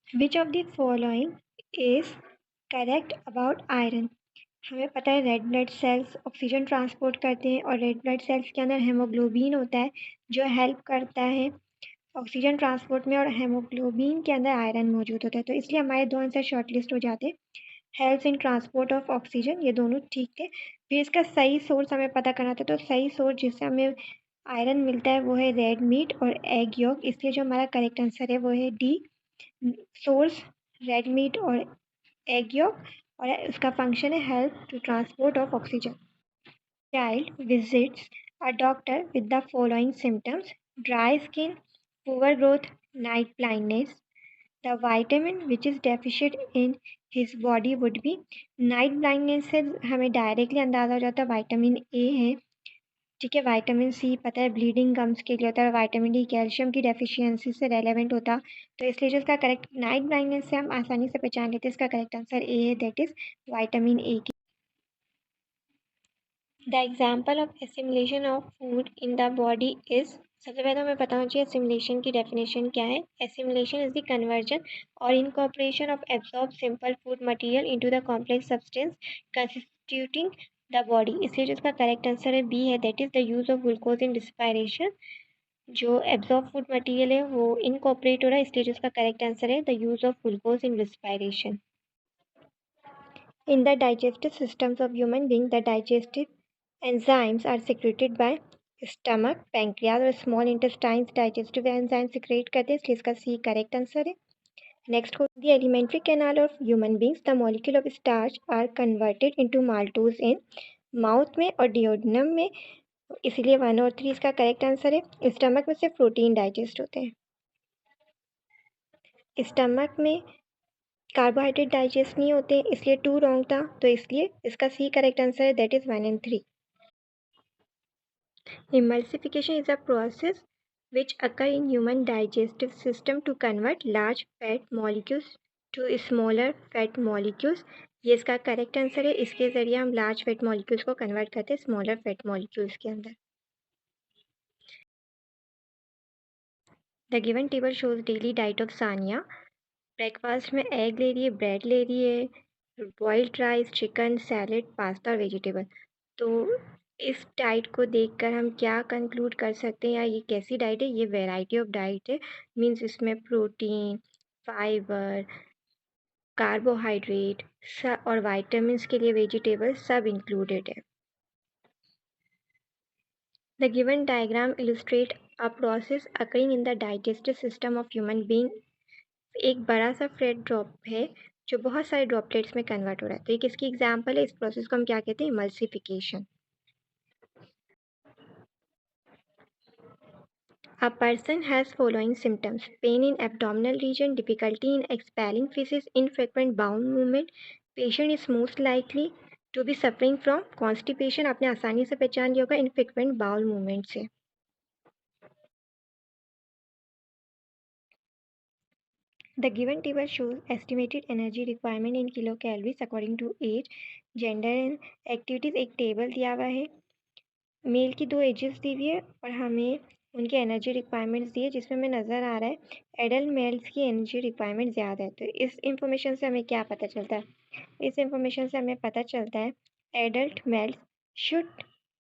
Which of the following is correct about iron? हमें पता है red blood cells oxygen transport करते हैं और रेड ब्लड सेल्स के अंदर हेमोग्लोबिन होता है जो हेल्प करता है ऑक्सीजन ट्रांसपोर्ट में, और हेमोग्लोबिन के अंदर आयरन मौजूद होता है। तो इसलिए हमारे दो आंसर शॉर्टलिस्ट हो जाते हैं, helps in transport of oxygen, ये दोनों ठीक थे। फिर इसका सही सोर्स हमें पता करना था, तो सही सोर्स जिससे हमें आयरन मिलता है वो है रेड मीट और एग यॉक, इसलिए जो हमारा करेक्ट आंसर है वो है डी, सोर्स रेड मीट और एग yolk, और उसका फंक्शन है help to transport of oxygen. Child visits a doctor with the following symptoms: dry skin, poor growth, night blindness. The vitamin which is deficient in his body would be. Night blindness से हमें directly अंदाजा हो जाता है vitamin A है, ठीक है। Vitamin C पता है ब्लीडिंग गम्स के लिए होता है, विटामिन डी कैल्शियम की डेफिशिएंसी से रेलेवेंट होता, तो इसलिए जो इसका करेक्ट नाइट ब्लाइंडनेस से हम आसानी से पहचान लेते हैं, इसका करेक्ट आंसर ए है, दैट इज विटामिन ए की। The example of assimilation of food in the body is, सबसे पहले हमें पता होना चाहिए एसिमुलेशन की डेफिनेशन क्या है। एसिमुलेशन इज द कन्वर्जन और incorporation of absorb simple food material into the complex substance constituting the body, इसलिए जो इसका करेक्ट आंसर है बी है, that is the use of glucose in respiration. जो एब्जॉर्ब फूड मटेरियल है वो incorporate हो रहा है, इसलिए जो इसका करेक्ट आंसर है the use of glucose in respiration. In the digestive systems of human beings, the digestive enzymes are secreted by stomach, pancreas और small intestines। digestive enzymes secrete करते हैं, इसलिए इसका C करेक्ट आंसर है। Next को the alimentary canal of human beings, the molecule of starch are converted into maltose in mouth में और duodenum में, इसीलिए 1 और 3 इसका करेक्ट आंसर है। स्टमक में सिर्फ प्रोटीन डाइजेस्ट होते हैं, स्टमक में कार्बोहाइड्रेट डाइजेस्ट नहीं होते, इसलिए 2 रॉन्ग था, तो इसलिए इसका सी करेक्ट आंसर है, that is 1 and 3। Emulsification is a process which occur in human digestive system to convert large fat molecules to smaller fat molecules। ये इसका करेक्ट आंसर है, इसके ज़रिए हम लार्ज फैट मॉलिक्यूल्स को कन्वर्ट करते हैं स्मॉलर फैट मॉलिक्यूल्स के अंदर। The given table shows daily diet of Sania. Breakfast में एग ले रही है, ब्रेड ले रही है, boiled rice, chicken, salad, pasta और वेजिटेबल। तो इस डाइट को देखकर हम क्या कंक्लूड कर सकते हैं, या ये कैसी डाइट है? ये वैरायटी ऑफ डाइट है, मीन्स इसमें प्रोटीन, फाइबर, कार्बोहाइड्रेट और वाइटामिन के लिए वेजिटेबल सब इंक्लूडेड है। The given diagram illustrate a process occurring in the digestive system of human being. एक बड़ा सा फ्रेड ड्रॉप है जो बहुत सारे ड्रॉपलेट्स में कन्वर्ट हो रहा है, तो ये किसकी एग्जाम्पल है? इस प्रोसेस को हम क्या कहते हैं? Emulsification. A person has following symptoms: pain in abdominal region, difficulty in expelling feces, infrequent bowel movement. Patient is most likely to be suffering from constipation। आपने आसानी से पहचान लिया होगा infrequent bowel movement से। The given table shows estimated energy requirement in kilocalories according to age, gender and activities। एक table दिया हुआ है, मेल की 2 एजेस दी हुई है और हमें उनकी एनर्जी रिक्वायरमेंट्स दी है, जिसमें हमें नज़र आ रहा है एडल्ट मेल्स की एनर्जी रिक्वायरमेंट ज़्यादा है। तो इस इंफॉर्मेशन से हमें क्या पता चलता है? इस इंफॉर्मेशन से हमें पता चलता है adult males should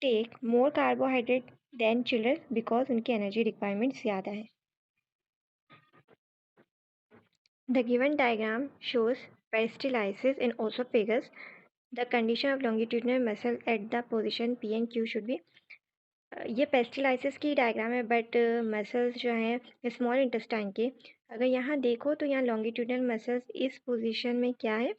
take more carbohydrate than children because उनकी एनर्जी रिक्वायरमेंट ज़्यादा है। The given diagram shows peristalsis in oesophagus. The condition of longitudinal muscle at the position P and Q should be. ये peristalsis की diagram है, but muscles जो हैं small intestine के, अगर यहाँ देखो तो यहाँ लॉन्गिट्यूडनल मसल्स इस पोजीशन में क्या है?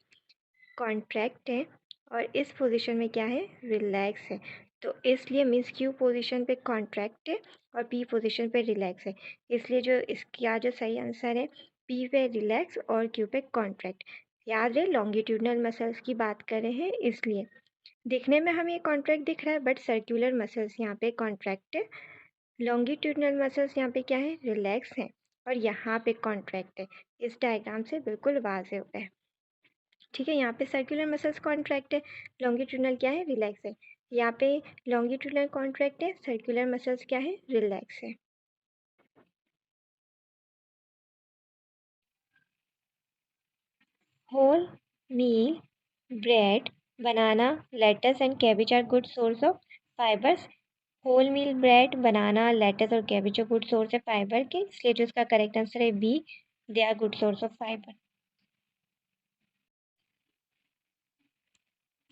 कॉन्ट्रैक्ट है, और इस पोजीशन में क्या है? रिलैक्स है। तो इसलिए मीन्स क्यू पोजीशन पे कॉन्ट्रैक्ट है और पी पोजीशन पे रिलैक्स है, इसलिए जो इसका जो सही आंसर है पी पे रिलैक्स और क्यू पे कॉन्ट्रैक्ट। याद रहे लॉन्गिट्यूडनल मसल्स की बात कर रहे हैं, इसलिए दिखने में हमें कॉन्ट्रैक्ट दिख रहा है, बट सर्कुलर मसल्स यहाँ पे कॉन्ट्रैक्ट है, लॉन्गिट्यूडनल मसल्स यहाँ पे क्या है? रिलैक्स है, और यहाँ पे कॉन्ट्रैक्ट है। इस डायग्राम से बिल्कुल वाज़ेह होता है, ठीक है। यहाँ पे सर्कुलर मसल्स कॉन्ट्रैक्ट है, लॉन्गिट्यूडनल क्या है? रिलैक्स है। यहाँ पे लॉन्गिट्यूडनल कॉन्ट्रैक्ट है, सर्कुलर मसल्स क्या है? रिलैक्स है। Whole meal, bread, banana, lettuce and cabbage are good source of fibers. Whole meal bread, banana, lettuce और कैबेज जो गुड सोर्स है फाइबर के, इसलिए जो इसका करेक्ट आंसर है B, they are good source of fibre.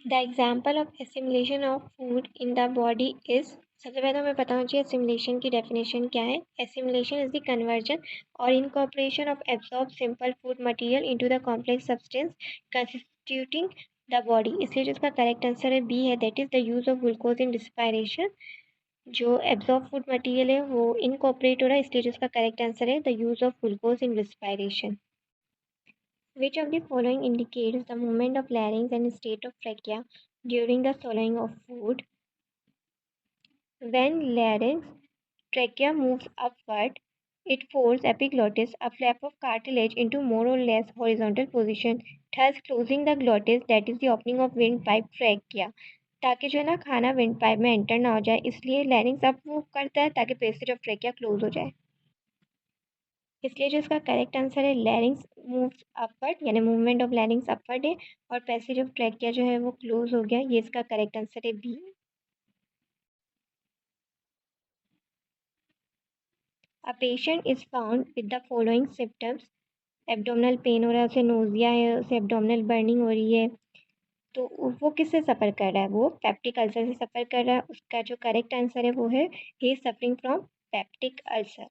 The example of assimilation of food in the body is, सबसे पहले हमें पता होना चाहिए एसिमुलेशन की डेफिनेशन क्या है। एसिमुलेशन इज द कन्वर्जन और incorporation of absorb simple food material into the complex substance constituting the body, इसलिए जो इसका करेक्ट आंसर है बी है, that is the use of glucose in respiration. जो एब्जॉर्ब फूड मटेरियल है वो incorporate हो रहा है, इसलिए जो इसका करेक्ट आंसर है the use of glucose in respiration. Which of the following indicates the movement of larynx and state of trachea during the swallowing of food? When larynx trachea moves upward, it folds epiglottis, a flap of cartilage, into more or less horizontal position, thus closing the glottis, that is the opening of windpipe trachea. ताकि जो है ना खाना windpipe में enter ना हो जाए, इसलिए लैरिंग्स अप मूव करता है ताकि पेसेज ऑफ ट्रेकिया क्लोज हो जाए। इसलिए जो इसका करेक्ट आंसर है लैरिंग्स मूव्स अपवर्ड, यानी मूवमेंट ऑफ लैरिंग्स अपवर्ड है और पैसेज ऑफ ट्रैकिया जो है वो क्लोज हो गया, ये इसका करेक्ट आंसर है B. A patient is found with the following symptoms, abdominal pain हो रहा है, उसे नोजिया है, उसे एब्डोमिनल बर्निंग हो रही है, तो वो किससे सफ़र कर रहा है? वो पेप्टिक अल्सर से सफ़र कर रहा है। उसका जो करेक्ट आंसर है वो है he is suffering from peptic ulcer.